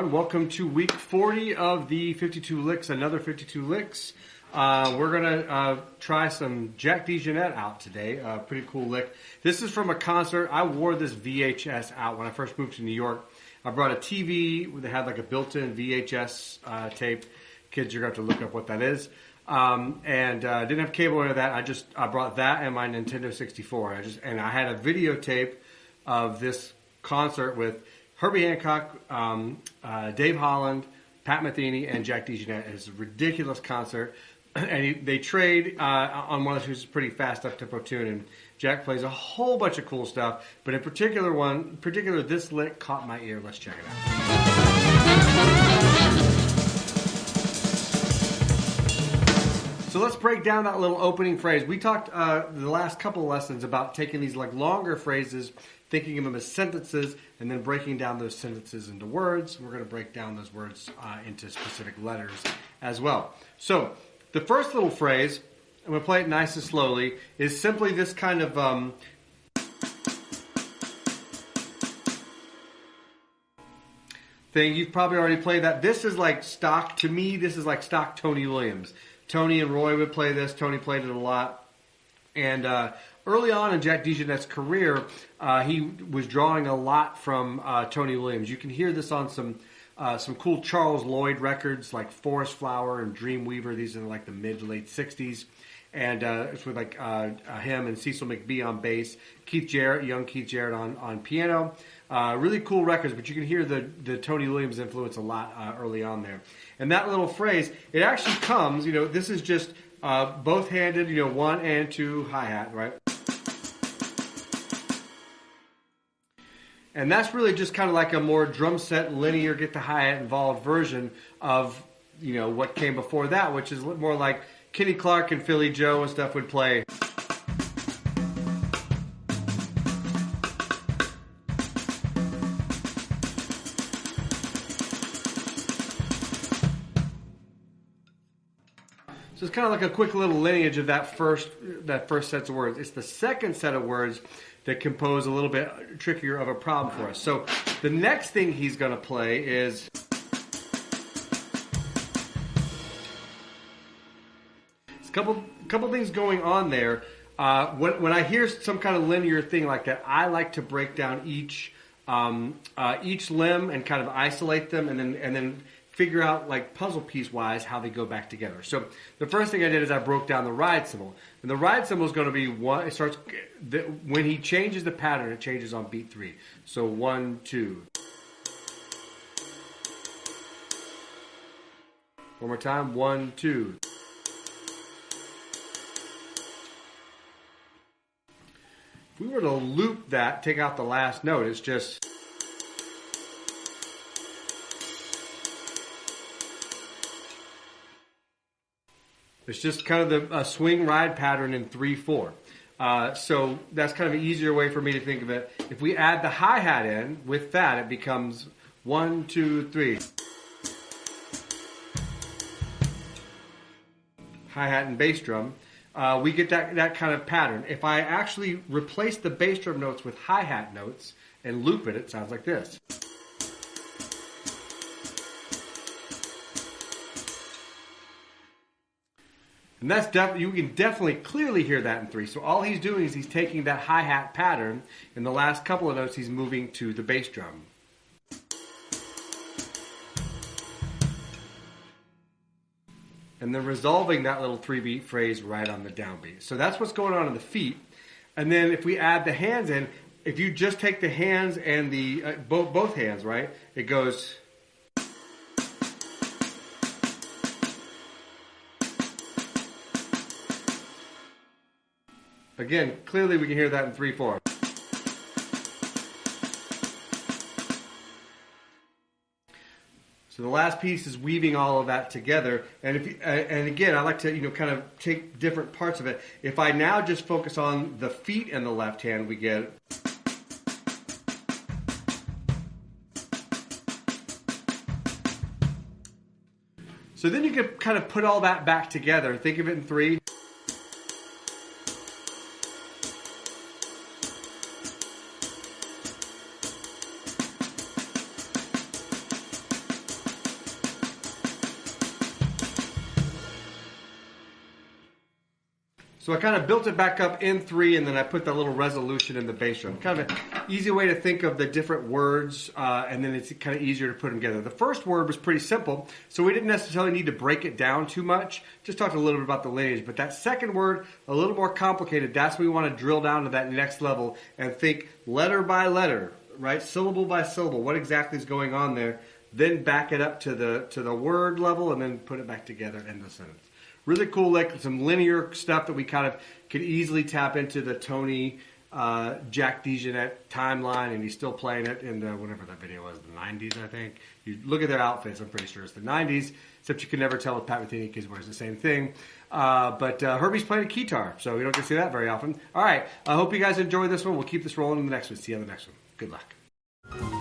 everyone. Welcome to week 40 of the 52 Licks, another 52 Licks. We're going to try some Jack DeJohnette out today. Pretty cool lick. This is from a concert. I wore this VHS out when I first moved to New York. I brought a TV that had like a built-in VHS tape. Kids, you're going to have to look up what that is. And didn't have cable or any of that. I brought that and my Nintendo 64. I had a videotape of this concert with Herbie Hancock, Dave Holland, Pat Metheny, and Jack DeJohnette. It's a ridiculous concert. And they trade on one of those pretty fast up-tempo tune. And Jack plays a whole bunch of cool stuff. But in particular, this lick caught my ear. Let's check it out. So let's break down that little opening phrase. We talked the last couple lessons about taking these like longer phrases, thinking of them as sentences, and then breaking down those sentences into words. We're going to break down those words into specific letters as well. So the first little phrase, I'm going to play it nice and slowly, is simply this kind of thing. You've probably already played that. This is like stock, to me, this is like stock Tony Williams. Tony and Roy would play this. Tony played it a lot. And early on in Jack DeJohnette's career, he was drawing a lot from Tony Williams. You can hear this on some cool Charles Lloyd records like Forest Flower and Dreamweaver. These are like the mid to late 60s. And it's with like him and Cecil McBee on bass, young Keith Jarrett on piano. Really cool records, but you can hear the Tony Williams influence a lot early on there. And that little phrase, it actually comes, this is just both-handed, 1 and 2 hi-hat, right? And that's really just kind of like a more drum set, linear, get the hi-hat involved version of, what came before that, which is more like Kenny Clark and Philly Joe and stuff would play. So it's kind of like a quick little lineage of that first set of words. It's the second set of words that compose a little bit trickier of a problem for us. So the next thing he's going to play is a couple things going on there. When I hear some kind of linear thing like that, I like to break down each limb and kind of isolate them, and then figure out like puzzle piece wise how they go back together. So the first thing I did is I broke down the ride cymbal, and the ride cymbal is going to be one. It starts when he changes the pattern. It changes on beat 3. So 1, 2. One more time. 1, 2. If we were to loop that, take out the last note, it's just. It's just kind of a swing ride pattern in 3/4. So that's kind of an easier way for me to think of it. If we add the hi-hat in with that, it becomes 1, 2, 3. Hi-hat and bass drum. We get that kind of pattern. If I actually replace the bass drum notes with hi-hat notes and loop it, it sounds like this. And that's you can definitely clearly hear that in 3. So all he's doing is he's taking that hi-hat pattern, and the last couple of notes he's moving to the bass drum. And then resolving that little 3-beat phrase right on the downbeat. So that's what's going on in the feet. And then if we add the hands in, if you just take the hands and the both hands, right, it goes. Again, clearly we can hear that in 3/4. So the last piece is weaving all of that together. And again, I like to kind of take different parts of it. If I now just focus on the feet and the left hand, we get. So then you can kind of put all that back together. Think of it in 3. So I kind of built it back up in 3, and then I put that little resolution in the bass drum. Kind of an easy way to think of the different words, and then it's kind of easier to put them together. The first word was pretty simple, so we didn't necessarily need to break it down too much. Just talked a little bit about the lineage. But that second word, a little more complicated. That's when we want to drill down to that next level and think letter by letter, right? Syllable by syllable. What exactly is going on there? Then back it up to the word level, and then put it back together in the sentence. Really cool lick, some linear stuff that we kind of could easily tap into the Tony Jack DeJohnette timeline, and he's still playing it in the, whatever that video was, the 90s, I think. You look at their outfits, I'm pretty sure it's the 90s, except you can never tell with Pat Metheny because he wears the same thing. But Herbie's playing a guitar, so you don't get to see that very often. All right, I hope you guys enjoy this one. We'll keep this rolling in the next one. See you on the next one. Good luck.